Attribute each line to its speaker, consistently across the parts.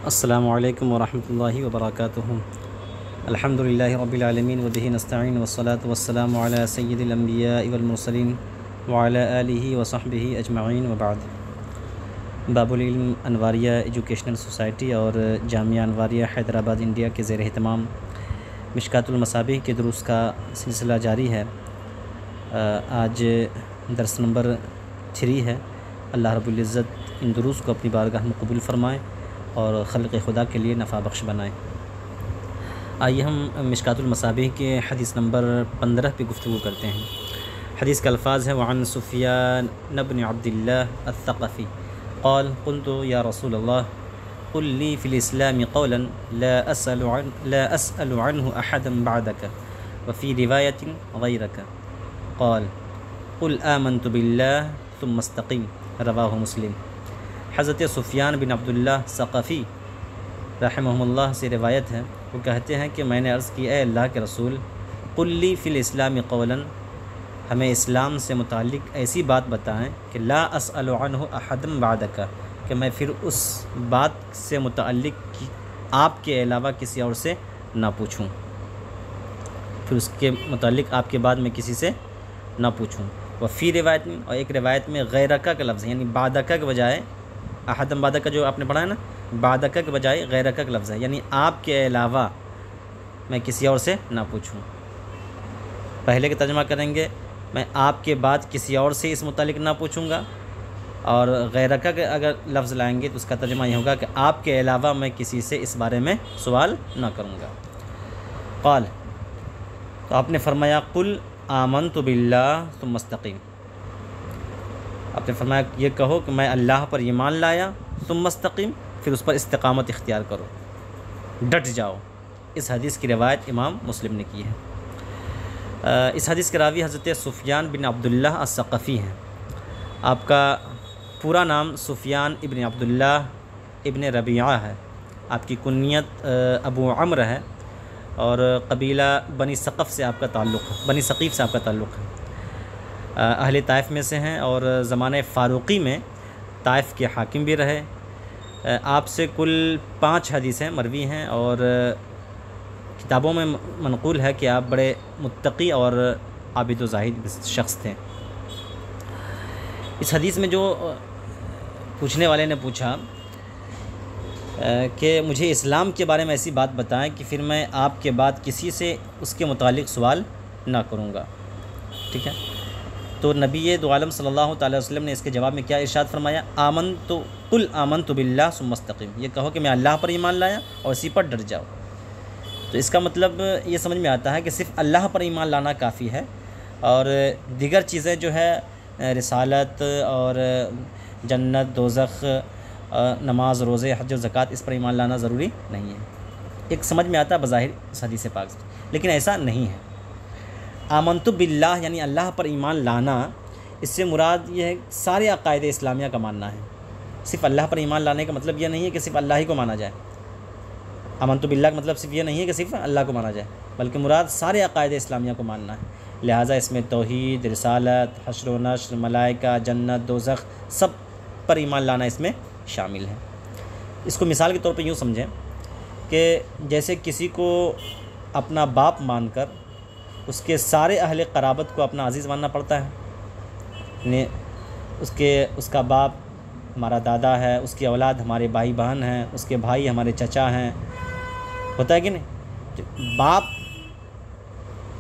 Speaker 1: السلام علیکم ورحمۃ اللہ وبرکاتہ۔ الحمدللہ رب العالمین وبہ نستعین والصلاة والسلام علی سید الانبیاء والمرسلین وعلی آلہ وصحبہ اجمعین وبعد۔ باب العلم انواریہ ایجوکیشنل سوسائٹی اور جامعہ انواریہ حیدرآباد انڈیا کے زیر اہتمام مشکات المصابیح کے دروس کا سلسلہ جاری ہے۔ آج درس نمبر 3 ہے۔ اللہ رب العزت ان دروس کو اپنی بارگاہ میں قبول فرمائیں اور خلق خدا کے لیے نفع بخش بنائیں۔ آئیے ہم مشکات المصابیح کے حدیث نمبر 15 پہ گفتگو کرتے ہیں۔ حدیث کا الفاظ ہے وعن سفیان بن عبد اللہ الثقفی قال قلت یا رسول اللہ قل لی فی الاسلام قولا لا اسأل عنه احدا بعدك وفی روایت غیرک قال قل آمنت باللہ ثم استقیم رواہ مسلم۔ حضرت سفیان بن عبداللہ ثقفی رحمہ اللہ سے روایت ہے، وہ کہتے ہیں کہ میں نے عرض کی اے اللہ کے رسول قل لی فی الاسلام قولا، ہمیں اسلام سے متعلق ایسی بات بتائیں کہ لا اسأل عنہ احدا بعدک، کہ میں پھر اس بات سے متعلق آپ کے علاوہ کسی اور سے نہ پوچھوں، پھر اس کے متعلق آپ کے بعد میں کسی سے نہ پوچھوں۔ وفی روایت میں، اور ایک روایت میں غیرکا کا لفظ ہے، یعنی بعدکا کے بجائے احدم بعدکا جو آپ نے پڑھا ہے نا، بعدکا کے بجائے غیرکا کا لفظ ہے، یعنی آپ کے علاوہ میں کسی اور سے نہ پوچھوں۔ پہلے کا ترجمہ کریں گے میں آپ کے بعد کسی اور سے اس متعلق نہ پوچھوں گا، اور غیرکا کے اگر لفظ لائیں گے تو اس کا ترجمہ یہ ہوگا کہ آپ کے علاوہ میں کسی سے اس بارے میں سوال نہ کروں گا۔ قال، تو آپ نے فرمایا قل آمنت باللہ ثم استقیم، آپ نے فرمایا یہ کہو کہ میں اللہ پر ایمان لایا ثم استقیم، پھر اس پر استقامت اختیار کرو، ڈٹ جاؤ۔ اس حدیث کی روایت امام مسلم نے کی ہے۔ اس حدیث کے راوی حضرت سفیان بن عبداللہ الثقفی ہیں۔ آپ کا پورا نام سفیان ابن عبداللہ ابن ربیعہ ہے، آپ کی کنیت ابو عمرو ہے، اور قبیلہ بنی ثقف سے آپ کا تعلق ہے، بنی ثقیف سے آپ کا تعلق ہے۔ اہل طائف میں سے ہیں، اور زمانہ فاروقی میں طائف کے حاکم بھی رہے۔ آپ سے کل 5 حدیثیں مروی ہیں، اور کتابوں میں منقول ہے کہ آپ بڑے متقی اور عابد و زاہد شخص تھے۔ اس حدیث میں جو پوچھنے والے نے پوچھا کہ مجھے اسلام کے بارے میں ایسی بات بتائیں کہ پھر میں آپ کے بعد کسی سے اس کے متعلق سوال نہ کروں گا، ٹھیک ہے؟ تو نبی دو عالم صلی اللہ تعالی وسلم نے اس کے جواب میں کیا ارشاد فرمایا؟ قل آمنت باللہ ثم استقیم، یہ کہو کہ میں اللہ پر ایمان لایا اور اسی پر ڈٹ جاؤ۔ تو اس کا مطلب یہ سمجھ میں آتا ہے کہ صرف اللہ پر ایمان لانا کافی ہے، اور دیگر چیزیں جو ہے رسالت اور جنت، دوزخ، نماز، روزے، حج و زکوٰۃ، اس پر ایمان لانا ضروری نہیں ہے۔ ایک سمجھ میں آتا ہے بظاہر اس حدیث پاک سے، لیکن ایسا نہیں ہے۔ آمنت باللہ یعنی اللہ پر ایمان لانا، اس سے مراد یہ ہے سارے عقائد اسلامیہ کا ماننا ہے۔ صرف اللہ پر ایمان لانے کا مطلب یہ نہیں ہے کہ صرف اللہ ہی کو مانا جائے۔ آمنت باللہ کا مطلب صرف یہ نہیں ہے کہ صرف اللہ کو مانا جائے، بلکہ مراد سارے عقائد اسلامیہ کو ماننا ہے۔ لہٰذا اس میں توحید، رسالت، حشر و نشر، ملائکہ، جنت، دوزخ، سب پر ایمان لانا اس میں شامل ہے۔ اس کو مثال کے طور پہ یوں سمجھیں کہ جیسے کسی کو اپنا باپ مان کر اس کے سارے اہل قرابت کو اپنا عزیز ماننا پڑتا ہے، یعنی اس کا باپ ہمارا دادا ہے، اس کی اولاد ہمارے بھائی بہن ہیں، اس کے بھائی ہمارے چچا ہیں، ہوتا ہے کہ نہیں؟ تو باپ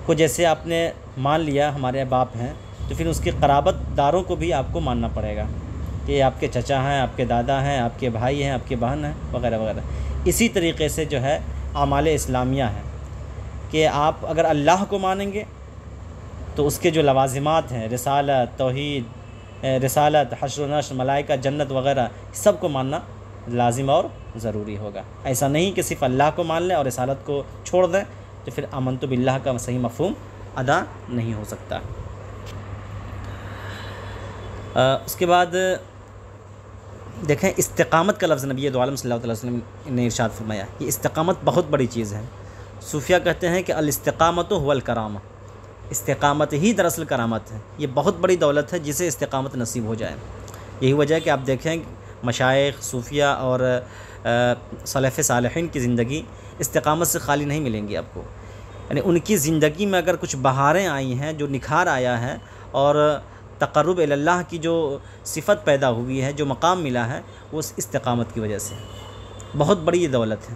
Speaker 1: کو جیسے آپ نے مان لیا ہمارے باپ ہیں، تو پھر اس کے قرابت داروں کو بھی آپ کو ماننا پڑے گا کہ یہ آپ کے چچا ہیں، آپ کے دادا ہیں، آپ کے بھائی ہیں، آپ کے بہن ہیں، وغیرہ وغیرہ۔ اسی طریقے سے جو ہے اعمال اسلامیہ ہے کہ آپ اگر اللہ کو مانیں گے تو اس کے جو لوازمات ہیں، رسالت، توحید، رسالت، حشر و نشر، ملائکہ، جنت وغیرہ، سب کو ماننا لازم اور ضروری ہوگا۔ ایسا نہیں کہ صرف اللہ کو مان لیں اور رسالت کو چھوڑ دیں، تو پھر آمنت باللہ کا صحیح مفہوم ادا نہیں ہو سکتا۔ اس کے بعد دیکھیں استقامت کا لفظ نبی دو عالم صلی اللہ علیہ وسلم نے ارشاد فرمایا، یہ استقامت بہت بڑی چیز ہے۔ صوفیہ کہتے ہیں کہ الاستقامت هو الکرامہ، استقامت ہی دراصل کرامت ہے، یہ بہت بڑی دولت ہے جسے استقامت نصیب ہو جائے۔ یہی وجہ ہے کہ آپ دیکھیں مشائخ، صوفیہ اور سلف صالحین کی زندگی استقامت سے خالی نہیں ملیں گی آپ کو. یعنی ان کی زندگی میں اگر کچھ بہاریں آئی ہیں، جو نکھار آیا ہے اور تقرب اللہ کی جو صفت پیدا ہوئی ہے، جو مقام ملا ہے، وہ اس استقامت کی وجہ سے. بہت بڑی یہ دولت ہے.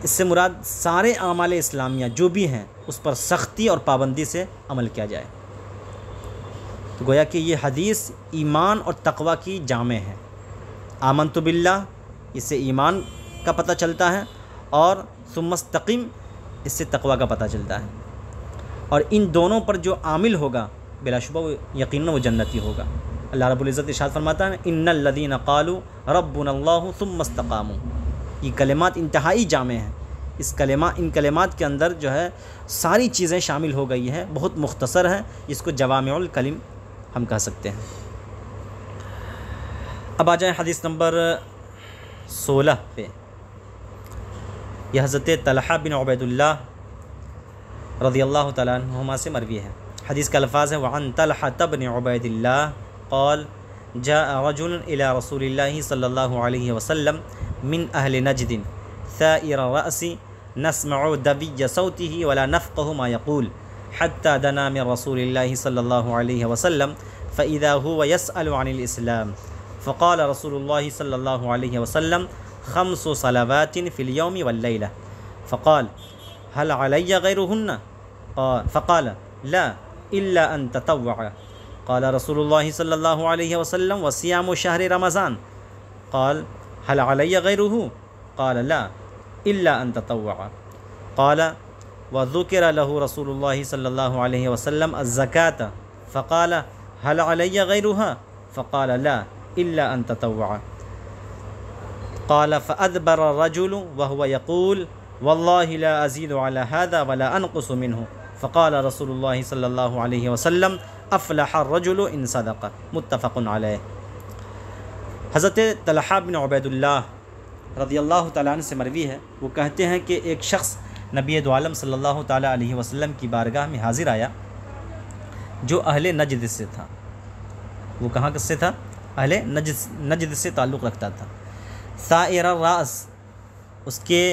Speaker 1: اس سے مراد سارے اعمال اسلامیہ جو بھی ہیں اس پر سختی اور پابندی سے عمل کیا جائے. تو گویا کہ یہ حدیث ایمان اور تقوی کی جامع ہے. آمنت باللہ، اس سے ایمان کا پتہ چلتا ہے، اور ثم استقم، اس سے تقوی کا پتہ چلتا ہے. اور ان دونوں پر جو عامل ہوگا بلا شبہ وہ یقیناً وہ جنتی ہوگا. اللہ رب العزت ارشاد فرماتا ہے ان الذین قالوا ربنا اللہ ثم استقاموا. یہ کلمات انتہائی جامع ہیں. ان کلمات کے اندر جو ہے ساری چیزیں شامل ہو گئی ہیں. بہت مختصر ہے، اس کو جوامع الکلم ہم کہہ سکتے ہیں. اب آ جائیں حدیث نمبر 16 پہ. یہ حضرت طلحہ بن عبید اللہ رضی اللہ تعالیٰ عنہما سے مروی ہے. حدیث کا الفاظ ہے وعن طلحہ بن عبید اللہ قال جاء رجل الى رسول اللہ صلی اللہ علیہ وسلم من اہل نجد ثائر الرأس نسمع دبی صوته ولا نفقه ما يقول حتى دنا من رسول الله صلى الله عليه وسلم فإذا هو يسأل عن الإسلام فقال رسول الله صلى الله عليه وسلم 5 صلوات في اليوم والليلة فقال هل علي غيرهن؟ فقال لا إلا أن تطوع. قال رسول الله صلى الله عليه وسلم وصيام شهر رمضان. قال هل علي غيره؟ قال لا إلا أن تطوع. قال وذكر له رسول الله صلى الله عليه وسلم الزكاة فقال هل علي غيرها؟ فقال لا إلا أن تطوع. قال فأدبر الرجل وهو يقول والله لا أزيد على هذا ولا أنقص منه. فقال رسول الله صلى الله عليه وسلم افلح الرجل ان صدق. متفق علیہ. حضرت طلحہ بن عبید اللہ رضی اللہ تعالیٰ عنہ سے مروی ہے. وہ کہتے ہیں کہ ایک شخص نبی دو عالم صلی اللہ تعالیٰ علیہ وسلم کی بارگاہ میں حاضر آیا جو اہل نجد سے تھا. وہ کہاں سے تھا؟ اہل نجد سے تعلق رکھتا تھا. ثائر الراس، اس کے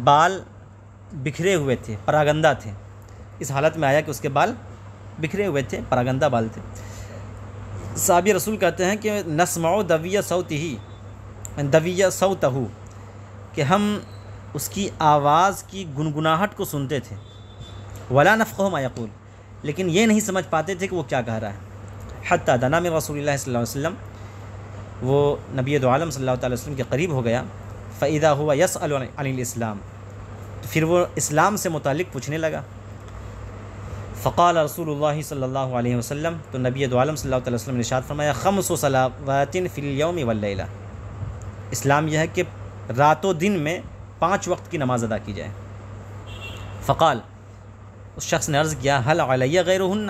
Speaker 1: بال بکھرے ہوئے تھے، پراگندہ تھے. اس حالت میں آیا کہ اس کے بال بکھرے ہوئے تھے، پراگندہ بال تھے. صحابی رسول کہتے ہیں کہ نسمع دویہ صوتہ، کہ ہم اس کی آواز کی گنگناہٹ کو سنتے تھے. ولا نفقہ ما یقول، لیکن یہ نہیں سمجھ پاتے تھے کہ وہ کیا کہہ رہا ہے. حتی دنا من رسول اللہ صلی اللہ علیہ وسلم، وہ نبی دو عالم صلی اللہ علیہ وسلم کے قریب ہو گیا. فاذا هو يسأل عن الاسلام، تو پھر وہ اسلام سے متعلق پوچھنے لگا. فقال رسول اللہ صلی اللہ علیہ وسلم، تو نبی دو عالم صلی اللہ علیہ وسلم نے ارشاد فرمایا 5 صلوات فی اليوم واللیلہ. اسلام یہ ہے کہ رات و دن میں 5 وقت کی نماز ادا کی جائے. فقال، اس شخص نے عرض کیا هل علی غیرہن،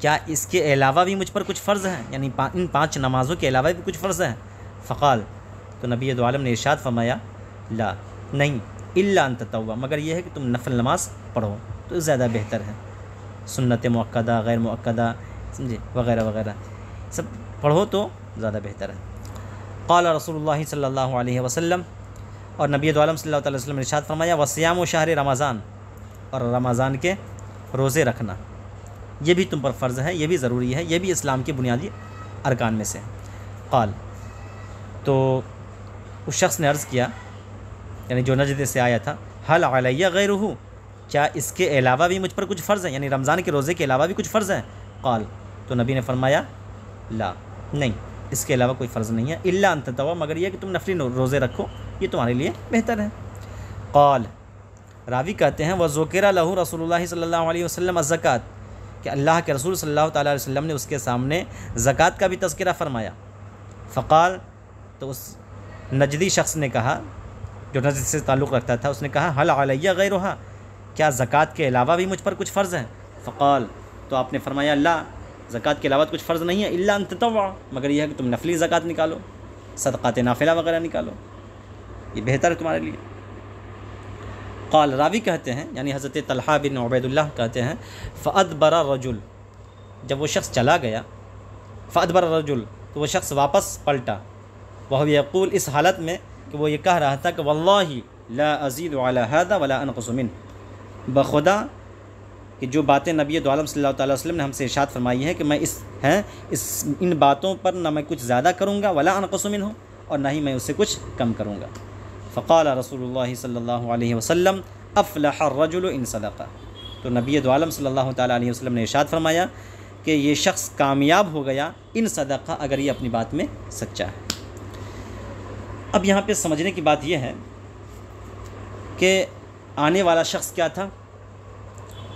Speaker 1: کیا اس کے علاوہ بھی مجھ پر کچھ فرض ہیں، یعنی ان 5 نمازوں کے علاوہ بھی کچھ فرض ہیں. فقال، تو نبی دو عالم نے ارشاد فرمایا لا، نہیں، الا ان تطوع، مگر یہ ہے کہ تم نفل نماز پڑھو تو زیادہ بہتر ہے. سنت مؤکدہ، غیر مؤکدہ، سمجھے، وغیرہ وغیرہ سب پڑھو تو زیادہ بہتر ہے. قال رسول اللہ صلی اللہ علیہ وسلم، اور نبی دو عالم صلی اللہ علیہ وسلم نے ارشاد فرمایا وصیام شہر رمضان، اور رمضان کے روزے رکھنا یہ بھی تم پر فرض ہے، یہ بھی ضروری ہے، یہ بھی اسلام کے بنیادی ارکان میں سے ہے. قال، تو اس شخص نے عرض کیا، یعنی جو نجد سے آیا تھا، حل علی غیرہ، کیا اس کے علاوہ بھی مجھ پر کچھ فرض ہیں، یعنی رمضان کے روزے کے علاوہ بھی کچھ فرض ہیں. قال، تو نبی نے فرمایا لا، نہیں، اس کے علاوہ کوئی فرض نہیں ہے. الا ان تطوع، مگر یہ کہ تم نفلی روزے رکھو، یہ تمہارے لیے بہتر ہے. قال، راوی کہتے ہیں وذکر لہ رسول اللہ صلی اللہ علیہ وسلم الزکوٰۃ، کہ اللہ کے رسول صلی اللہ تعالیٰ علیہ وسلم نے اس کے سامنے زکوٰۃ کا بھی تذکرہ فرمایا. فقال، تو اس نجدی شخص نے کہا، جو نجد سے تعلق رکھتا تھا، اس نے کہا حل علی غیرہا، کیا زکوٰۃ کے علاوہ بھی مجھ پر کچھ فرض ہیں. فقال، تو آپ نے فرمایا لا، زکوٰۃ کے علاوہ کچھ فرض نہیں ہے. الا ان تطوع، مگر یہ ہے کہ تم نفلی زکوٰۃ نکالو، صدقات نافلہ وغیرہ نکالو، یہ بہتر ہے تمہارے لیے. قال، راوی کہتے ہیں، یعنی حضرت طلحہ بن عبید اللہ کہتے ہیں فادبر الرجل، جب وہ شخص چلا گیا، فادبر الرجل، تو وہ شخص واپس پلٹا، وہ یقول، اس حالت میں کہ وہ یہ کہہ رہا تھا کہ واللہ لا ازید علی ھذا ولا انقص منہ، بخدا کہ جو باتیں نبی دو عالم صلی اللہ تعالیٰ وسلم نے ہم سے ارشاد فرمائی ہیں کہ میں ان باتوں پر نہ میں کچھ زیادہ کروں گا ولا انقص منہ، اور نہ ہی میں اس سے کچھ کم کروں گا۔ فقال رسول اللہ صلی اللہ علیہ وسلم افلح الرجل ان صدق، تو نبی دو عالم صلی اللہ تعالیٰ علیہ وسلم نے ارشاد فرمایا کہ یہ شخص کامیاب ہو گیا ان صدقہ، اگر یہ اپنی بات میں سچا ہے۔ اب یہاں پہ سمجھنے کی بات یہ ہے کہ آنے والا شخص کیا تھا؟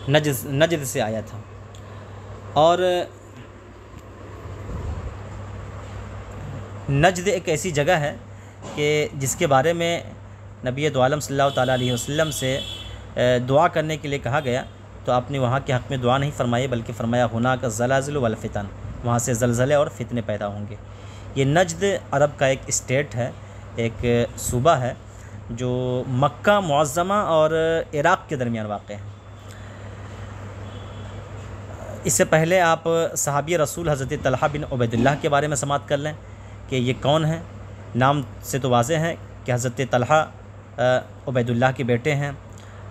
Speaker 1: نجد سے آیا تھا، اور نجد ایک ایسی جگہ ہے کہ جس کے بارے میں نبی دو عالم صلی اللہ تعالیٰ علیہ وسلم سے دعا کرنے کے لیے کہا گیا، تو آپ نے وہاں کے حق میں دعا نہیں فرمائی بلکہ فرمایا ہناک الزلازل والفتن، وہاں سے زلزلے اور فتنے پیدا ہوں گے۔ یہ نجد عرب کا ایک اسٹیٹ ہے، ایک صوبہ ہے جو مکہ معظمہ اور عراق کے درمیان واقع ہے۔ اس سے پہلے آپ صحابی رسول حضرت طلحہ بن عبید اللہ کے بارے میں سماعت کر لیں کہ یہ کون ہیں۔ نام سے تو واضح ہے کہ حضرت طلحہ عبید اللہ کے بیٹے ہیں،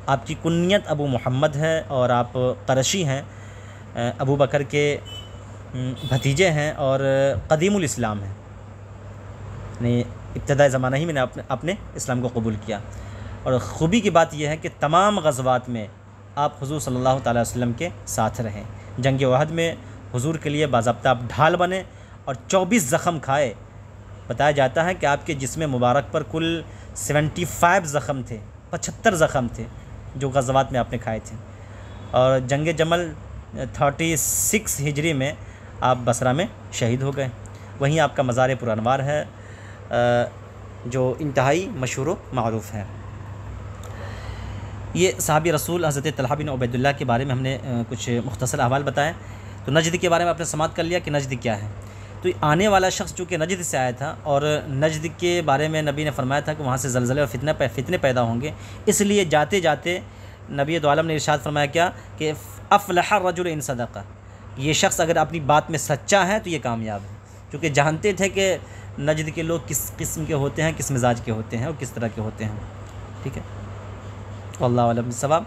Speaker 1: آپ کی کنیت ابو محمد ہے اور آپ قرشی ہیں، ابو بکر کے بھتیجے ہیں اور قدیم الاسلام ہیں، یعنی ابتدائی زمانہ ہی میں نے اپنے اسلام کو قبول کیا۔ اور خوبی کی بات یہ ہے کہ تمام غزوات میں آپ حضور صلی اللہ تعالیٰ وسلم کے ساتھ رہیں۔ جنگ احد میں حضور کے لیے باضابطہ آپ ڈھال بنے اور 24 زخم کھائے۔ بتایا جاتا ہے کہ آپ کے جسم مبارک پر کل 75 زخم تھے، 75 زخم تھے جو غزوات میں آپ نے کھائے تھے۔ اور جنگ جمل 36 ہجری میں آپ بصرہ میں شہید ہو گئے، وہیں آپ کا مزار پرانوار ہے جو انتہائی مشہور و معروف ہے۔ یہ صحابی رسول حضرت طلحہ بن عبید اللہ کے بارے میں ہم نے کچھ مختصر احوال بتائے۔ تو نجد کے بارے میں آپ نے سماعت کر لیا کہ نجد کیا ہے۔ تو آنے والا شخص چونکہ نجد سے آیا تھا اور نجد کے بارے میں نبی نے فرمایا تھا کہ وہاں سے زلزلے اور فتنے پیدا ہوں گے، اس لیے جاتے جاتے نبی دو عالم نے ارشاد فرمایا کیا کہ افلح الرجل ان صدقہ، یہ شخص اگر اپنی بات میں سچا ہے تو یہ کامیاب ہے، کیونکہ جانتے تھے کہ نجد کے لوگ کس قسم کے ہوتے ہیں، کس مزاج کے ہوتے ہیں اور کس طرح کے ہوتے ہیں۔ ٹھیک ہے، واللہ اعلم بالصواب۔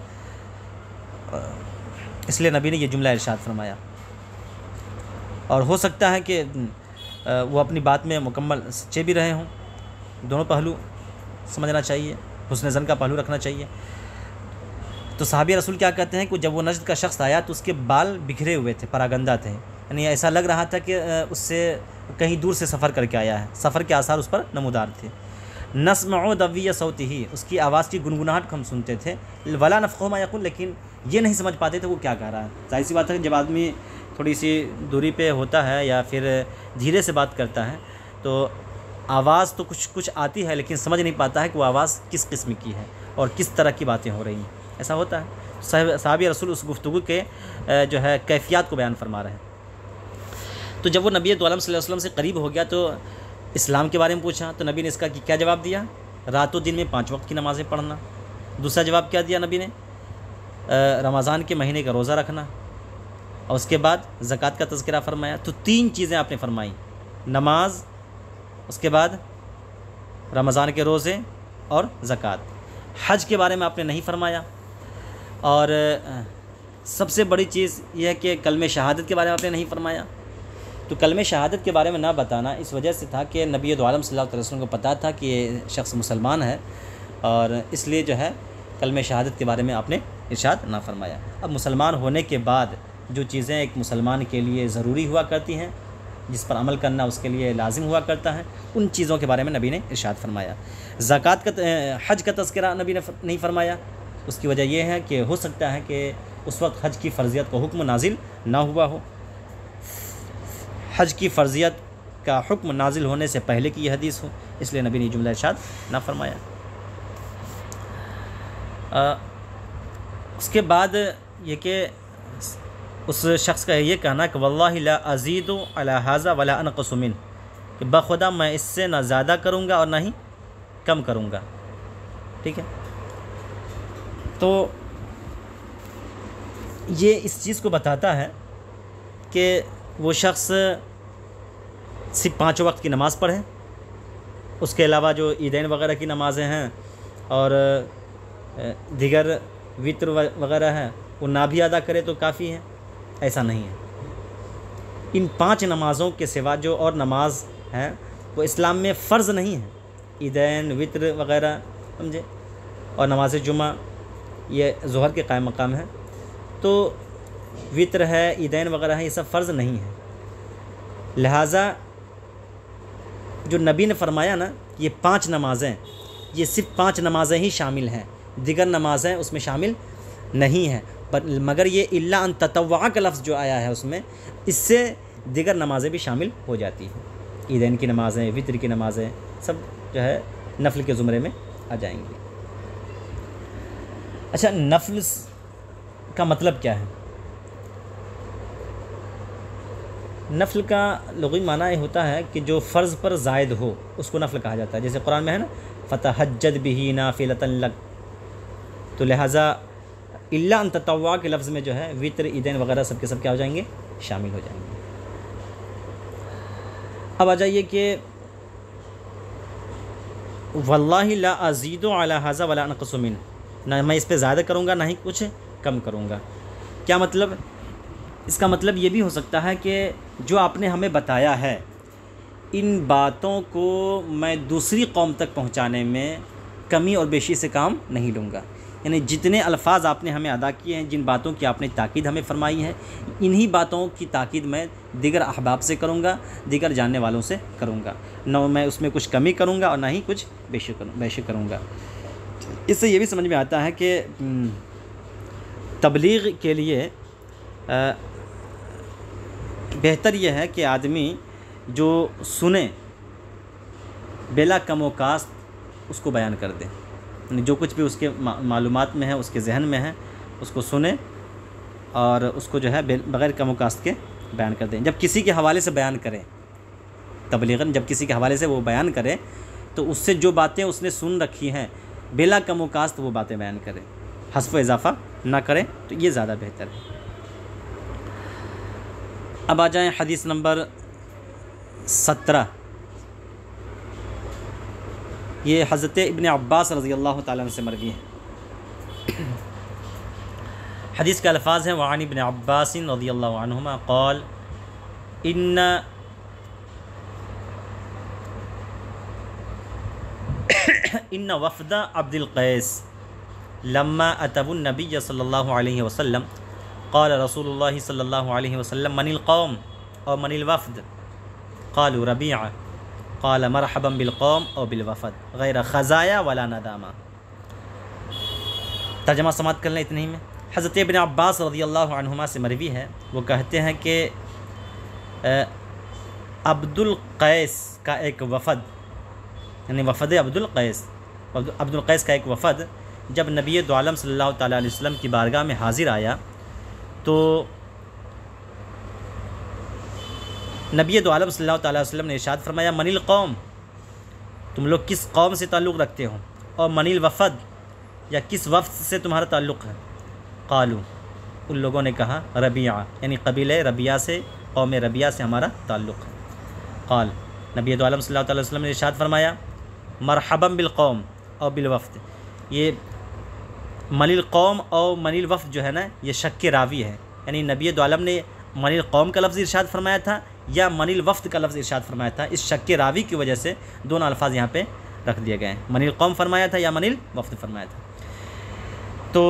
Speaker 1: اس لیے نبی نے یہ جملہ ارشاد فرمایا، اور ہو سکتا ہے کہ وہ اپنی بات میں مکمل سچے بھی رہے ہوں۔ دونوں پہلو سمجھنا چاہیے، حسن ظن کا پہلو رکھنا چاہیے۔ تو صحابی رسول کیا کہتے ہیں کہ جب وہ نجد کا شخص آیا تو اس کے بال بکھرے ہوئے تھے، پراگندہ تھے، یعنی ایسا لگ رہا تھا کہ اس سے کہیں دور سے سفر کر کے آیا ہے، سفر کے آثار اس پر نمودار تھے۔ نسمع دوی صوتہ، اس کی آواز کی گنگناہٹ کو ہم سنتے تھے، ولا نفقہ ما یقول، لیکن یہ نہیں سمجھ پاتے تھے وہ کیا کہہ رہا ہے۔ ظاہر سی بات ہے کہ جب آدمی تھوڑی سی دوری پہ ہوتا ہے یا پھر دھیرے سے بات کرتا ہے تو آواز تو کچھ آتی ہے لیکن سمجھ نہیں پاتا ہے کہ وہ آواز کس قسم کی ہے اور کس طرح کی باتیں ہو رہی ہیں، ایسا ہوتا ہے۔ صحابی رسول اس گفتگو کے جو ہے کیفیات کو بیان فرما رہے ہیں۔ تو جب وہ نبی دو عالم صلی اللہ علیہ وسلم سے قریب ہو گیا تو اسلام کے بارے میں پوچھا، تو نبی نے اس کا کیا جواب دیا؟ رات و دن میں 5 وقت کی نمازیں پڑھنا۔ دوسرا جواب کیا دیا نبی نے؟ رمضان کے مہینے کا روزہ رکھنا، اور اس کے بعد زکوٰۃ کا تذکرہ فرمایا۔ تو 3 چیزیں آپ نے فرمائی، نماز، اس کے بعد رمضان کے روزے اور زکوٰۃ۔ حج کے بارے میں آپ نے نہیں فرمایا، اور سب سے بڑی چیز یہ ہے کہ کلمہ شہادت کے بارے میں آپ نے نہیں فرمایا۔ تو کلمہ شہادت کے بارے میں نہ بتانا اس وجہ سے تھا کہ نبی دو عالم صلی اللہ علیہ وسلم کو پتہ تھا کہ یہ شخص مسلمان ہے، اور اس لیے جو ہے کلمہ شہادت کے بارے میں آپ نے ارشاد نہ فرمایا۔ اب مسلمان ہونے کے بعد جو چیزیں ایک مسلمان کے لیے ضروری ہوا کرتی ہیں، جس پر عمل کرنا اس کے لیے لازم ہوا کرتا ہے، ان چیزوں کے بارے میں نبی نے ارشاد فرمایا۔ زکوٰۃ کا حج کا تذکرہ نبی نے نہیں فرمایا۔ اس کی وجہ یہ ہے کہ ہو سکتا ہے کہ اس وقت حج کی فرضیت کا حکم نازل نہ ہوا ہو، حج کی فرضیت کا حکم نازل ہونے سے پہلے کی یہ حدیث ہو، اس لیے نبی نے جملہ ارشاد نہ فرمایا۔ اس کے بعد یہ کہ اس شخص کا یہ کہنا کہ واللہ لا ازید علی ھذا ولا انقص منہ، کہ بخدا میں اس سے نہ زیادہ کروں گا اور نہ ہی کم کروں گا۔ ٹھیک ہے، تو یہ اس چیز کو بتاتا ہے کہ وہ شخص صرف 5 وقت کی نماز پڑھیں، اس کے علاوہ جو عیدین وغیرہ کی نمازیں ہیں اور دیگر وطر وغیرہ ہیں وہ نہ بھی ادا کرے تو کافی ہے، ایسا نہیں ہے۔ ان 5 نمازوں کے سوا جو اور نماز ہیں وہ اسلام میں فرض نہیں ہے، عیدین، وطر وغیرہ، سمجھے، اور نماز جمعہ یہ ظہر کے قائم مقام ہے، تو وطر ہے، عیدین وغیرہ ہے، یہ سب فرض نہیں ہے۔ لہٰذا جو نبی نے فرمایا نا یہ 5 نمازیں، یہ صرف 5 نمازیں ہی شامل ہیں، دیگر نمازیں اس میں شامل نہیں ہیں، مگر یہ الا ان تطوع کا لفظ جو آیا ہے اس میں، اس سے دیگر نمازیں بھی شامل ہو جاتی ہیں، عیدین کی نمازیں، وطر کی نمازیں سب جو ہے نفل کے زمرے میں آ جائیں گی۔ اچھا، نفل کا مطلب کیا ہے؟ نفل کا لغوی معنی یہ ہوتا ہے کہ جو فرض پر زائد ہو اس کو نفل کہا جاتا ہے، جیسے قرآن میں ہے نا فتہجد بہ نافلۃ لک، تو لہٰذا الا ان تطوع کے لفظ میں جو ہے وطر، عیدین وغیرہ سب کے سب کیا ہو جائیں گے؟ شامل ہو جائیں گے۔ اب آ جائیے کہ واللہ لا ازید علی ھذا ولا انقص منہ، نہ میں اس پہ زیادہ کروں گا نہ ہی کچھ کم کروں گا۔ کیا مطلب؟ اس کا مطلب یہ بھی ہو سکتا ہے کہ جو آپ نے ہمیں بتایا ہے ان باتوں کو میں دوسری قوم تک پہنچانے میں کمی اور بیشی سے کام نہیں لوں گا، یعنی جتنے الفاظ آپ نے ہمیں ادا کیے ہیں، جن باتوں کی آپ نے تاکید ہمیں فرمائی ہے، انہی باتوں کی تاکید میں دیگر احباب سے کروں گا، دیگر جاننے والوں سے کروں گا، نہ میں اس میں کچھ کمی کروں گا اور نہ ہی کچھ بیشی کروں گا۔ اس سے یہ بھی سمجھ میں آتا ہے کہ تبلیغ کے لیے بہتر یہ ہے کہ آدمی جو سنے بلا کم و کاست اس کو بیان کر دے، یعنی جو کچھ بھی اس کے معلومات میں ہے، اس کے ذہن میں ہے، اس کو سنے اور اس کو جو ہے بغیر کم و کاست کے بیان کر دیں۔ جب کسی کے حوالے سے بیان کرے، تبلیغاً جب کسی کے حوالے سے وہ بیان کرے تو اس سے جو باتیں اس نے سن رکھی ہیں بلا کم و کاست وہ باتیں بیان کرے، حذف و اضافہ نہ کرے، تو یہ زیادہ بہتر ہے۔ اب آ جائیں حدیث نمبر 17۔ یہ حضرت ابن عباس رضی اللہ تعالیٰ عنہ سے مروی ہے۔ حدیث کے الفاظ ہیں وعن ابن عباس رضی اللہ عنہما قال ان وفد عبد القیس لما اتوا النبی صلی اللہ علیہ وسلم قال رسول اللہ صلی اللہ علیہ وسلم من القوم او من الوفد قالوا ربیعہ قال مرحبا بالقوم او بالوفد غیر خزایا ولا ندامہ۔ ترجمہ سماعت کر لیں اتنے ہی میں۔ حضرت ابن عباس رضی اللہ عنہما سے مروی ہے، وہ کہتے ہیں کہ عبد القیس کا ایک وفد، یعنی وفد عبد القیس کا ایک وفد جب نبی دو عالم صلی اللہ تعالیٰ علیہ وسلم کی بارگاہ میں حاضر آیا تو نبی دو عالم صلی اللہ تعالیٰ علیہ وسلم نے ارشاد فرمایا من القوم، تم لوگ کس قوم سے تعلق رکھتے ہو، اور من الوفد، یا کس وفد سے تمہارا تعلق ہے۔ قالو، ان لوگوں نے کہا ربیعہ، یعنی قبیلہ ربیعہ سے، قوم ربیعہ سے ہمارا تعلق ہے۔ قال، نبی دو عالم صلی اللہ تعالیٰ علیہ وسلم نے ارشاد فرمایا مرحبا بالقوم او بالوفد، یہ من القوم او من الوفد جو ہے نا یہ شک کے راوی ہے، یعنی نبی دو عالم نے من القوم کا لفظ ارشاد فرمایا تھا یا من الوفد کا لفظ ارشاد فرمایا تھا، اس شک کے راوی کی وجہ سے دونوں الفاظ یہاں پہ رکھ دیے گئے ہیں، من القوم فرمایا تھا یا من الوفد فرمایا تھا۔ تو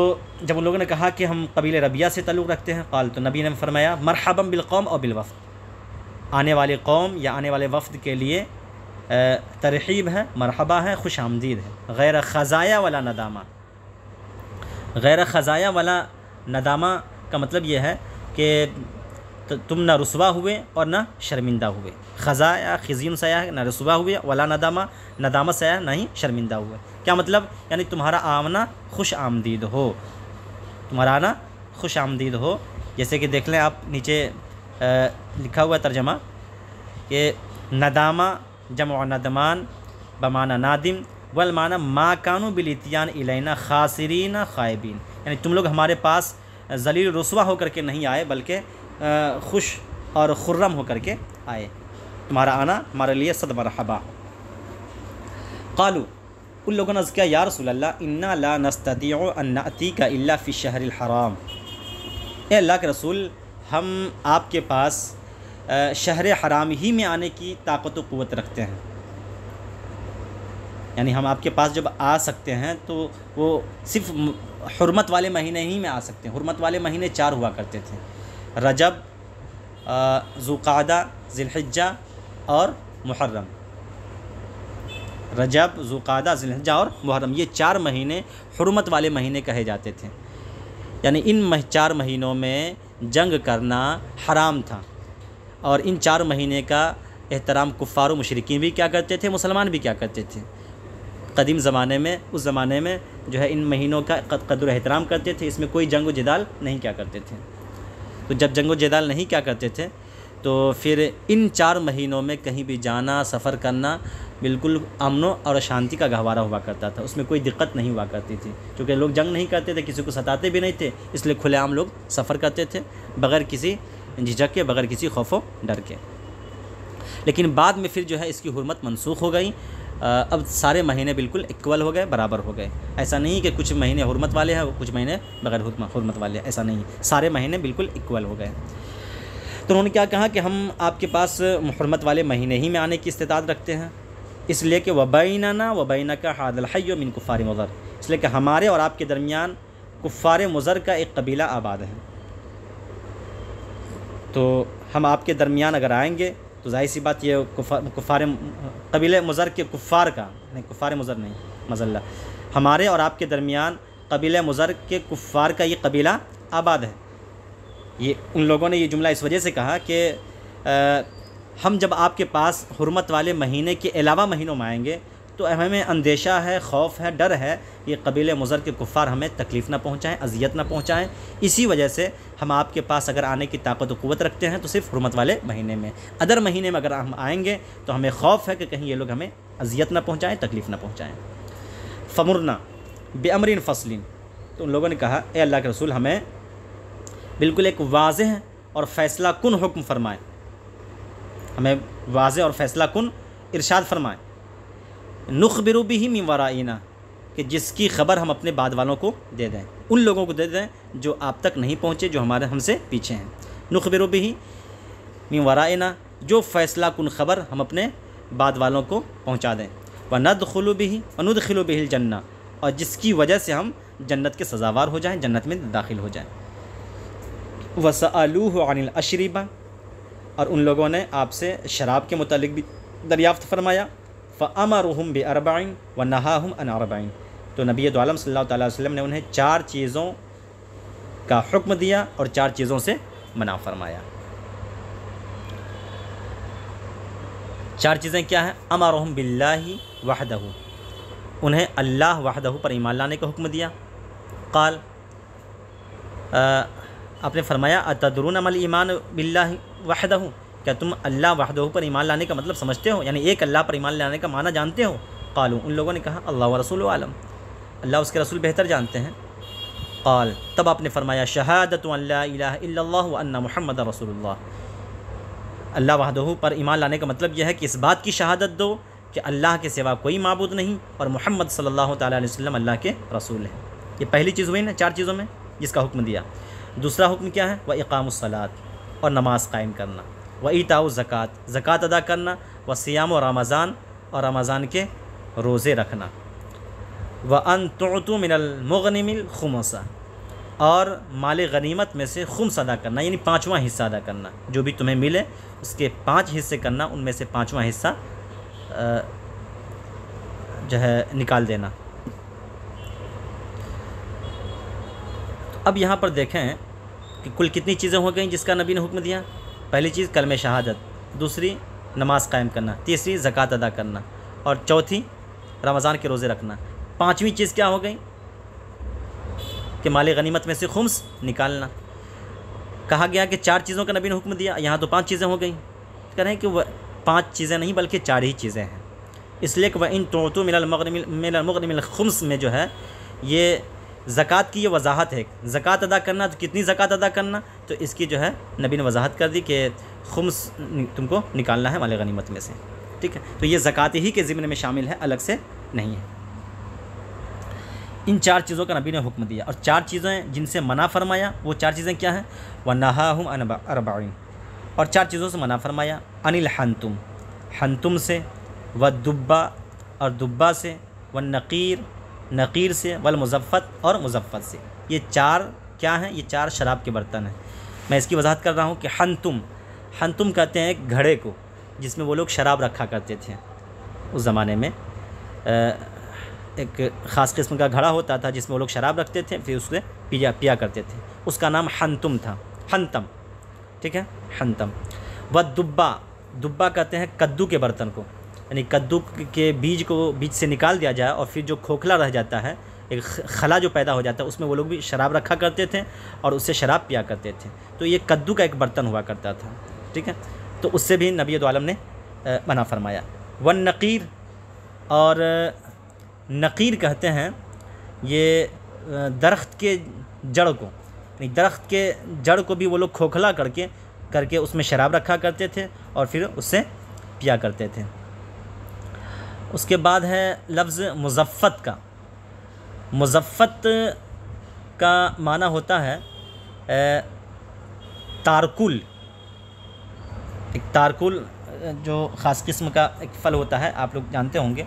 Speaker 1: جب ان لوگوں نے کہا کہ ہم قبیل ربیعہ سے تعلق رکھتے ہیں، قال، تو نبی نے فرمایا مرحبا بالقوم او بالوفد، آنے والے قوم یا آنے والے وفد کے لیے ترحیب ہے، مرحبا ہے، خوش آمدید ہے، غیر خزایا ولا ندامہ۔ غیر خزایا ولا ندامہ کا مطلب یہ ہے کہ تم نہ رسوا ہوئے اور نہ شرمندہ ہوئے، خزایا خزیون سیاح نہ رسوا ہوئے، ولا ندامہ ندامہ سیاح نہ ہی شرمندہ ہوئے۔ کیا مطلب؟ یعنی تمہارا آمنا خوش آمدید ہو، تمہارا آنا خوش آمدید ہو۔ جیسے کہ دیکھ لیں آپ نیچے لکھا ہوا ترجمہ کہ ندامہ جمع ندمان بمعنی نادم والمعنی ما کانوا بالاتیان الینا خاسرین خائبین، یعنی تم لوگ ہمارے پاس ذلیل رسوا ہو کر کے نہیں آئے بلکہ خوش اور خرم ہو کر کے آئے۔ تمہارا آنا ہمارے لیے صد مرحبا۔ قالوا، ان لوگوں نے عرض کیا یا رسول اللہ انا لا نستطيع ان نأتيك الا في الشهر الحرام، اے اللہ کے رسول ہم آپ کے پاس شہر حرام ہی میں آنے کی طاقت و قوت رکھتے ہیں، یعنی ہم آپ کے پاس جب آ سکتے ہیں تو وہ صرف حرمت والے مہینے ہی میں آ سکتے ہیں۔ حرمت والے مہینے 4 ہوا کرتے تھے، رجب، ذوالقعدہ، ذی الحجہ اور محرم۔ رجب، ذوالقعدہ، ذی الحجہ اور محرم، یہ 4 مہینے حرمت والے مہینے کہے جاتے تھے، یعنی ان 4 مہینوں میں جنگ کرنا حرام تھا، اور ان 4 مہینے کا احترام کفار و مشرکین بھی کیا کرتے تھے، مسلمان بھی کیا کرتے تھے۔ قدیم زمانے میں، اس زمانے میں جو ہے ان مہینوں کا قدر و احترام کرتے تھے، اس میں کوئی جنگ و جدال نہیں کیا کرتے تھے۔ تو جب جنگ و جدال نہیں کیا کرتے تھے تو پھر ان 4 مہینوں میں کہیں بھی جانا، سفر کرنا بالکل امن اور شانتی کا گہوارہ ہوا کرتا تھا، اس میں کوئی دقت نہیں ہوا کرتی تھی، کیونکہ لوگ جنگ نہیں کرتے تھے، کسی کو ستاتے بھی نہیں تھے، اس لیے کھلے عام لوگ سفر کرتے تھے بغیر کسی جھجک کے، بغیر کسی خوف و ڈر کے۔ لیکن بعد میں پھر جو ہے اس کی حرمت منسوخ ہو گئی، اب سارے مہینے بالکل اکول ہو گئے، برابر ہو گئے۔ ایسا نہیں کہ کچھ مہینے حرمت والے ہیں کچھ مہینے بغیر حرمت والے، ایسا نہیں، سارے مہینے بالکل اکول ہو گئے۔ تو انہوں نے کیا کہا کہ ہم آپ کے پاس حرمت والے مہینے ہی میں آنے کی استطاعت رکھتے ہیں، اس لیے کہ وبیننا وبینک ھذا الحی من کفار مضر، اس لیے کہ ہمارے اور آپ کے درمیان کفار مضر کا ایک قبیلہ آباد ہے، تو ہم آپ کے درمیان اگر آئیں گے تو ظاہر سی بات یہ کفار قبیلہ مضر کے کفار کا نہیں، کفار مضر نہیں مضلہ، ہمارے اور آپ کے درمیان قبیلہ مضر کے کفار کا یہ قبیلہ آباد ہے۔ یہ ان لوگوں نے یہ جملہ اس وجہ سے کہا کہ ہم جب آپ کے پاس حرمت والے مہینے کے علاوہ مہینوں میں آئیں گے تو ہمیں اندیشہ ہے، خوف ہے، ڈر ہے، یہ قبیلہ مضر کے کفار ہمیں تکلیف نہ پہنچائیں، اذیت نہ پہنچائیں، اسی وجہ سے ہم آپ کے پاس اگر آنے کی طاقت و قوت رکھتے ہیں تو صرف حرمت والے مہینے میں، ادر مہینے میں اگر ہم آئیں گے تو ہمیں خوف ہے کہ کہیں یہ لوگ ہمیں اذیت نہ پہنچائیں، تکلیف نہ پہنچائیں۔ فمرنا بامر فصل، تو ان لوگوں نے کہا اے اللہ کے رسول ہمیں بالکل ایک واضح اور فیصلہ کن حکم فرمائیں، ہمیں واضح اور فیصلہ کن ارشاد فرمائیں، نخبر به من ورائنا، کہ جس کی خبر ہم اپنے بعد والوں کو دے دیں، ان لوگوں کو دے دیں جو آپ تک نہیں پہنچے، جو ہم سے پیچھے ہیں۔ نخبر به من ورائنا، جو فیصلہ کن خبر ہم اپنے بعد والوں کو پہنچا دیں، وندخل به الجنہ، اور جس کی وجہ سے ہم جنت کے سزاوار ہو جائیں، جنت میں داخل ہو جائیں۔ وسألوه عن الاشربہ، اور ان لوگوں نے آپ سے شراب کے متعلق بھی دریافت فرمایا، فأمرهم بأربع ونهاهم عن أربع، تو نبی دو عالم صلی اللہ تعالیٰ علیہ وسلم نے انہیں 4 چیزوں کا حکم دیا اور 4 چیزوں سے منع فرمایا۔ 4 چیزیں کیا ہیں؟ امرهم باللہ وحدہ، انہیں اللہ وحدہ پر ایمان لانے کا حکم دیا۔ قال، آپ نے فرمایا اتدرون ما الایمان باللہ وحدہ، کیا تم اللہ وحدہ پر ایمان لانے کا مطلب سمجھتے ہو، یعنی ایک اللہ پر ایمان لانے کا معنی جانتے ہو؟ قالوا، ان لوگوں نے کہا اللہ ورسولہ عالم، اللہ اس کے رسول بہتر جانتے ہیں۔ قال، تب آپ نے فرمایا شہادت ان لا الہ الا اللہ وان محمد رسول اللہ، اللہ وحدہ پر ایمان لانے کا مطلب یہ ہے کہ اس بات کی شہادت دو کہ اللہ کے سوا کوئی معبود نہیں اور محمد صلی اللہ تعالیٰ علیہ وسلم اللہ کے رسول ہیں۔ یہ پہلی چیز ہوئی نا 4 چیزوں میں جس کا حکم دیا۔ دوسرا حکم کیا ہے؟ وَإِقَامُ الصَّلَاةِ، اور نماز قائم کرنا، وَإِيتَاءُ الزَّكَاةِ، زکوٰۃ ادا کرنا، وَصِيَامُ رمضان، اور رمضان کے روزے رکھنا، وَأَن تُعْطُوا مِنَ الْمُغْنِمِ الْخُمُسَ، اور مال غنیمت میں سے خمس ادا کرنا، یعنی 5واں حصہ ادا کرنا، جو بھی تمہیں ملے اس کے 5 حصے کرنا، ان میں سے 5واں حصہ جو ہے نکال دینا۔ اب یہاں پر دیکھیں کہ کل کتنی چیزیں ہو گئیں جس کا نبی نے حکم دیا۔ پہلی چیز کلمہ شہادت، دوسری نماز قائم کرنا، تیسری زکوٰۃ ادا کرنا، اور چوتھی رمضان کے روزے رکھنا۔ 5ویں چیز کیا ہو گئی کہ مال غنیمت میں سے خمس نکالنا۔ کہا گیا کہ 4 چیزوں کا نبی نے حکم دیا، یہاں تو 5 چیزیں ہو گئیں۔ کہہ رہے ہیں کہ وہ 5 چیزیں نہیں بلکہ 4 ہی چیزیں ہیں، اس لیے کہ وَإِن تُعْطُوا مِنَ الْمُغْنِمِ الْخُمُسِ میں جو ہے یہ زکوٰۃ کی یہ وضاحت ہے۔ زکوٰۃ ادا کرنا، تو کتنی زکوٰۃ ادا کرنا، تو اس کی جو ہے نبی نے وضاحت کر دی کہ خمس تم کو نکالنا ہے مال غنیمت میں سے، ٹھیک ہے؟ تو یہ زکوٰۃ ہی کے ضمن میں شامل ہے، الگ سے نہیں ہے۔ ان 4 چیزوں کا نبی نے حکم دیا، اور 4 چیزیں جن سے منع فرمایا، وہ 4 چیزیں کیا ہیں؟ وَنَهَاهُمْ عَنْ أَرْبَعٍ، اور 4 چیزوں سے منع فرمایا، عَنِ الْحَنْتُمْ، حنتم سے، وَالدُّبَّ، اور دبا سے، والنقیر، نقیر سے، والمزفت، اور مزفت سے۔ یہ 4 کیا ہیں؟ یہ 4 شراب کے برتن ہیں۔ میں اس کی وضاحت کر رہا ہوں کہ حنتم کہتے ہیں ایک گھڑے کو جس میں وہ لوگ شراب رکھا کرتے تھے اس زمانے میں۔ ایک خاص قسم کا گھڑا ہوتا تھا جس میں وہ لوگ شراب رکھتے تھے، پھر اس سے پیا کرتے تھے، اس کا نام حنتم تھا، حنتم، ٹھیک ہے؟ حنتم۔ دبا کہتے ہیں کدو کے برتن کو، یعنی کدو کے بیج سے نکال دیا جائے اور پھر جو کھوکھلا رہ جاتا ہے، ایک خلا جو پیدا ہو جاتا ہے، اس میں وہ لوگ بھی شراب رکھا کرتے تھے اور اس سے شراب پیا کرتے تھے۔ تو یہ کدو کا ایک برتن ہوا کرتا تھا، ٹھیک ہے؟ تو اس سے بھی نبی دو عالم نے منع فرمایا۔ والنقیر، اور نقیر کہتے ہیں یہ درخت کے جڑ کو، یعنی درخت کے جڑ کو بھی وہ لوگ کھوکھلا کر کے اس میں شراب رکھا کرتے تھے اور پھر اس سے پیا کرتے تھے۔ اس کے بعد ہے لفظ مزفت کا۔ مزفت کا معنی ہوتا ہے تارکل۔ ایک تارکل جو خاص قسم کا ایک پھل ہوتا ہے، آپ لوگ جانتے ہوں گے،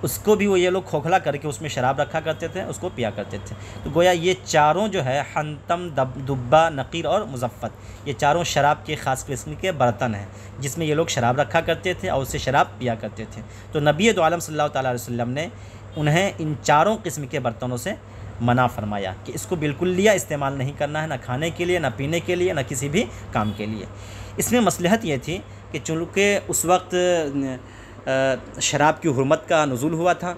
Speaker 1: اس کو بھی وہ یہ لوگ کھوکھلا کر کے اس میں شراب رکھا کرتے تھے، اس کو پیا کرتے تھے۔ تو گویا یہ 4 جو ہے، حنتم، دبا، نقیر اور مزفت، یہ 4 شراب کے خاص قسم کے برتن ہیں جس میں یہ لوگ شراب رکھا کرتے تھے اور اس سے شراب پیا کرتے تھے۔ تو نبی دو عالم صلی اللہ تعالیٰ علیہ وسلم نے انہیں ان 4 قسم کے برتنوں سے منع فرمایا کہ اس کو بالکل لیا استعمال نہیں کرنا ہے، نہ کھانے کے لیے، نہ پینے کے لیے، نہ کسی بھی کام کے لیے۔ اس میں مصلحت یہ تھی کہ چونکہ اس وقت شراب کی حرمت کا نزول ہوا تھا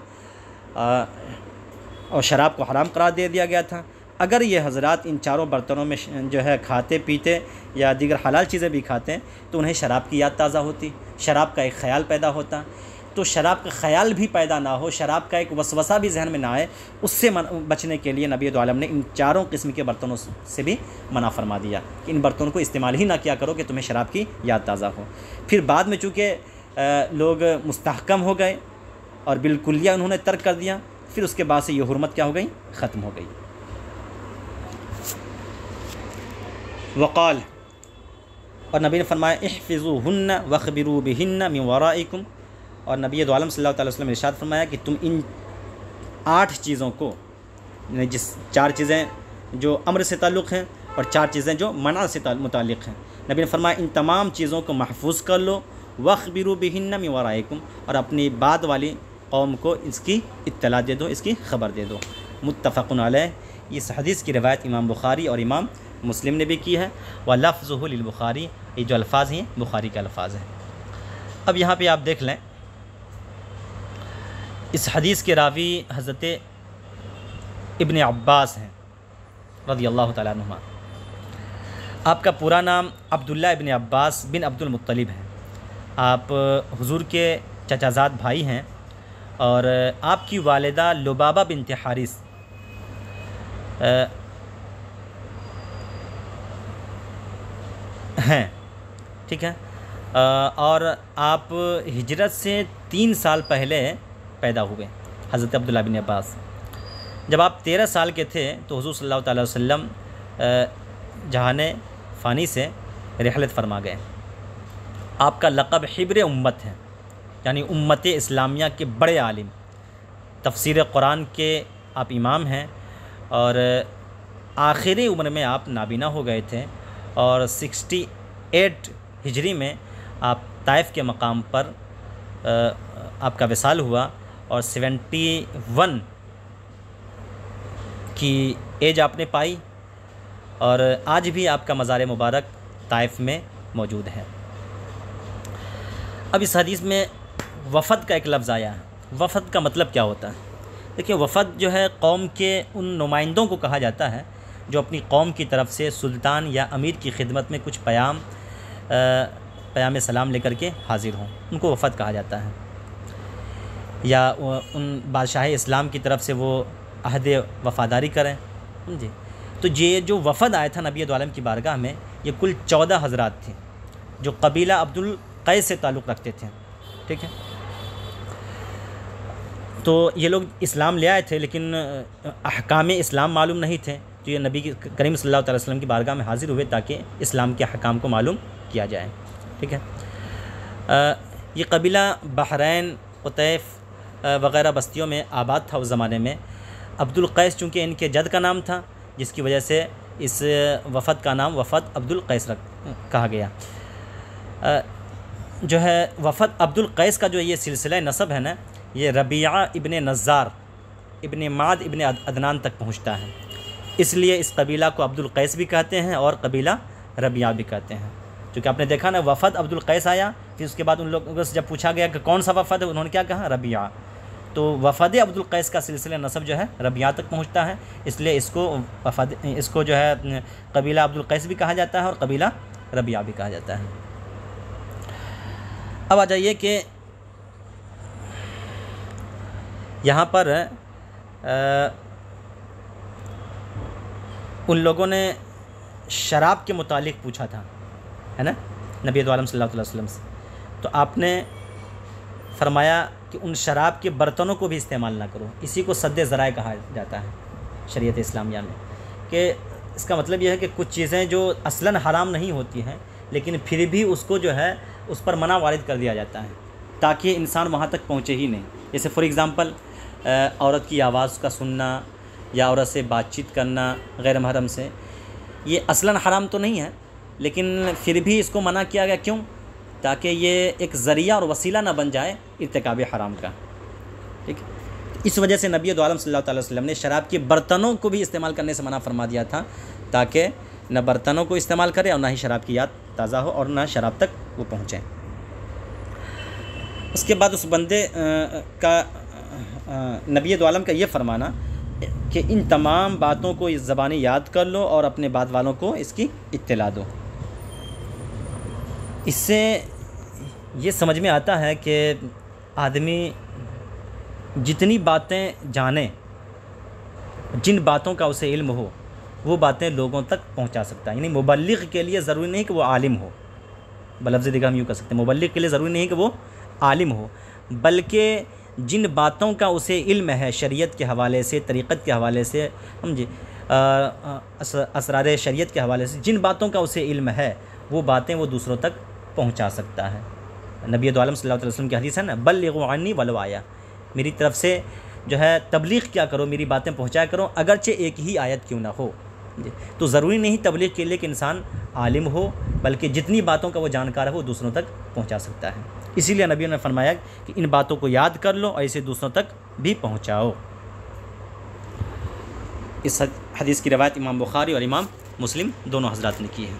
Speaker 1: اور شراب کو حرام قرار دے دیا گیا تھا، اگر یہ حضرات ان 4 برتنوں میں جو ہے کھاتے پیتے یا دیگر حلال چیزیں بھی کھاتے تو انہیں شراب کی یاد تازہ ہوتی، شراب کا ایک خیال پیدا ہوتا۔ تو شراب کا خیال بھی پیدا نہ ہو، شراب کا ایک وسوسہ بھی ذہن میں نہ آئے، اس سے بچنے کے لیے نبی دو عالم نے ان 4 قسم کے برتنوں سے بھی منع فرما دیا کہ ان برتنوں کو استعمال ہی نہ کیا کرو کہ تمہیں شراب کی یاد تازہ ہو۔ پھر بعد میں چونکہ لوگ مستحکم ہو گئے اور بالکلیہ انہوں نے ترک کر دیا، پھر اس کے بعد سے یہ حرمت کیا ہو گئی؟ ختم ہو گئی۔ وقال، اور نبی نے فرمایا احفظوہن واخبروا بہن من ورائکم، اور نبی دو عالم صلی اللہ تعالیٰ وسلم نے ارشاد فرمایا کہ تم ان 8 چیزوں کو، یعنی جس 4 چیزیں جو امر سے تعلق ہیں اور 4 چیزیں جو منع سے متعلق ہیں، نبی نے فرمایا ان تمام چیزوں کو محفوظ کر لو، واخبروا بہن من ورائکم، اور اپنی بعد والی قوم کو اس کی اطلاع دے دو، اس کی خبر دے دو۔ متفق علیہ، اس حدیث کی روایت امام بخاری اور امام مسلم نے بھی کی ہے، وَلَفْظُهُ لِلْبُخَارِی، یہ جو الفاظ ہیں بخاری کے الفاظ ہیں۔ اب یہاں پہ آپ دیکھ لیں، اس حدیث کے راوی حضرت ابن عباس ہیں رضی اللہ تعالیٰ عنہما۔ آپ کا پورا نام عبداللہ ابن عباس بن عبد المطلب ہے، آپ حضور کے چچا زاد بھائی ہیں، اور آپ کی والدہ لبابہ بنت حارث ہیں، ٹھیک ہے؟ اور آپ ہجرت سے 3 سال پہلے پیدا ہوئے، حضرت عبداللہ بن عباس۔ جب آپ 13 سال کے تھے تو حضور صلی اللہ تعالیٰ وسلم جہان فانی سے رحلت فرما گئے۔ آپ کا لقب حبر امت ہے، یعنی امت اسلامیہ کے بڑے عالم، تفسیر قرآن کے آپ امام ہیں، اور آخری عمر میں آپ نابینا ہو گئے تھے، اور 68 ہجری میں آپ طائف کے مقام پر آپ کا وصال ہوا، اور 71 کی ایج آپ نے پائی، اور آج بھی آپ کا مزار مبارک طائف میں موجود ہے۔ اب اس حدیث میں وفد کا ایک لفظ آیا ہے۔ وفد کا مطلب کیا ہوتا ہے؟ دیکھیں، وفد جو ہے قوم کے ان نمائندوں کو کہا جاتا ہے جو اپنی قوم کی طرف سے سلطان یا امیر کی خدمت میں کچھ پیام سلام لے کر کے حاضر ہوں، ان کو وفد کہا جاتا ہے۔ یا ان بادشاہ اسلام کی طرف سے وہ عہد وفاداری کریں، جی۔ تو یہ جو وفد آیا تھا نبی دو عالم کی بارگاہ میں، یہ کل 14 حضرات تھے جو قبیلہ عبد القیس سے تعلق رکھتے تھے، ٹھیک ہے۔ تو یہ لوگ اسلام لے آئے تھے لیکن احکام اسلام معلوم نہیں تھے، تو یہ نبی کریم صلی اللہ تعالی وسلم کی بارگاہ میں حاضر ہوئے تاکہ اسلام کے احکام کو معلوم کیا جائے، ٹھیک ہے۔ یہ قبیلہ بحرین، قطیف وغیرہ بستیوں میں آباد تھا اس زمانے میں۔ عبد القیس چونکہ ان کے جد کا نام تھا، جس کی وجہ سے اس وفد کا نام وفد عبد القیس کہا گیا۔ جو ہے وفد عبد القیس کا جو یہ سلسلہ نسب ہے نا، یہ ربیعہ ابن نزار ابن معد ابن عدنان تک پہنچتا ہے، اس لیے اس قبیلہ کو عبد القیس بھی کہتے ہیں اور قبیلہ ربیعہ بھی کہتے ہیں۔ چونکہ آپ نے دیکھا نا، وفد عبد القیس آیا، پھر اس کے بعد ان لوگوں سے جب پوچھا گیا کہ کون سا وفد ہے، انہوں نے کیا کہا؟ ربیعہ۔ تو وفد عبد القیس کا سلسلہ نسب جو ہے ربیعہ تک پہنچتا ہے، اس لیے اس کو جو ہے قبیلہ عبد القیس بھی کہا جاتا ہے اور قبیلہ ربیعہ بھی کہا جاتا ہے۔ اب آ جائیے کہ یہاں پر ان لوگوں نے شراب کے متعلق پوچھا تھا، ہے نا، نبی عالم صلی اللہ علیہ وسلم سے، تو آپ نے فرمایا کہ ان شراب کے برتنوں کو بھی استعمال نہ کرو، اسی کو سد ذرائع کہا جاتا ہے شریعت اسلامیہ میں، کہ اس کا مطلب یہ ہے کہ کچھ چیزیں جو اصلاً حرام نہیں ہوتی ہیں لیکن پھر بھی اس کو جو ہے اس پر منع وارد کر دیا جاتا ہے تاکہ انسان وہاں تک پہنچے ہی نہیں۔ جیسے فار ایگزامپل عورت کی آواز کا سننا یا عورت سے بات چیت کرنا غیر محرم سے، یہ اصلاً حرام تو نہیں ہے لیکن پھر بھی اس کو منع کیا گیا، کیوں؟ تاکہ یہ ایک ذریعہ اور وسیلہ نہ بن جائے ارتکاب حرام کا، ٹھیک ہے۔ اس وجہ سے نبی عالم صلی اللہ علیہ وسلم نے شراب کے برتنوں کو بھی استعمال کرنے سے منع فرما دیا تھا، تاکہ نہ برتنوں کو استعمال کرے اور نہ ہی شراب کی یاد تازہ ہو اور نہ شراب تک وہ پہنچے۔ اس کے بعد اس بندے کا نبی عالم کا یہ فرمانا کہ ان تمام باتوں کو اس زبانی یاد کر لو اور اپنے بعد والوں کو اس کی اطلاع دو۔ اس سے یہ سمجھ میں آتا ہے کہ آدمی جتنی باتیں جانے، جن باتوں کا اسے علم ہو، وہ باتیں لوگوں تک پہنچا سکتا ہے۔ یعنی مبلغ کے لیے ضروری نہیں کہ وہ عالم ہو، بلفظ دیگر ہم یوں کہہ سکتے ہیں، مبلغ کے لیے ضروری نہیں کہ وہ عالم ہو، بلکہ جن باتوں کا اسے علم ہے شریعت کے حوالے سے، طریقت کے حوالے سے، سمجھے، اسرار شریعت کے حوالے سے جن باتوں کا اسے علم ہے، وہ باتیں وہ دوسروں تک پہنچا سکتا ہے۔ نبی عالم صلی اللہ علیہ وسلم کی حدیث ہے نا، بلغوا عنی ولو آیا، میری طرف سے جو ہے تبلیغ کیا کرو، میری باتیں پہنچایا کرو اگرچہ ایک ہی آیت کیوں نہ ہو۔ تو ضروری نہیں تبلیغ کے لیے کہ انسان عالم ہو، بلکہ جتنی باتوں کا وہ جانکار ہے وہ دوسروں تک پہنچا سکتا ہے۔ اسی لیے نبی نے فرمایا کہ ان باتوں کو یاد کر لو اور اسے دوسروں تک بھی پہنچاؤ۔ اس حدیث کی روایت امام بخاری اور امام مسلم دونوں حضرات نے کی ہے۔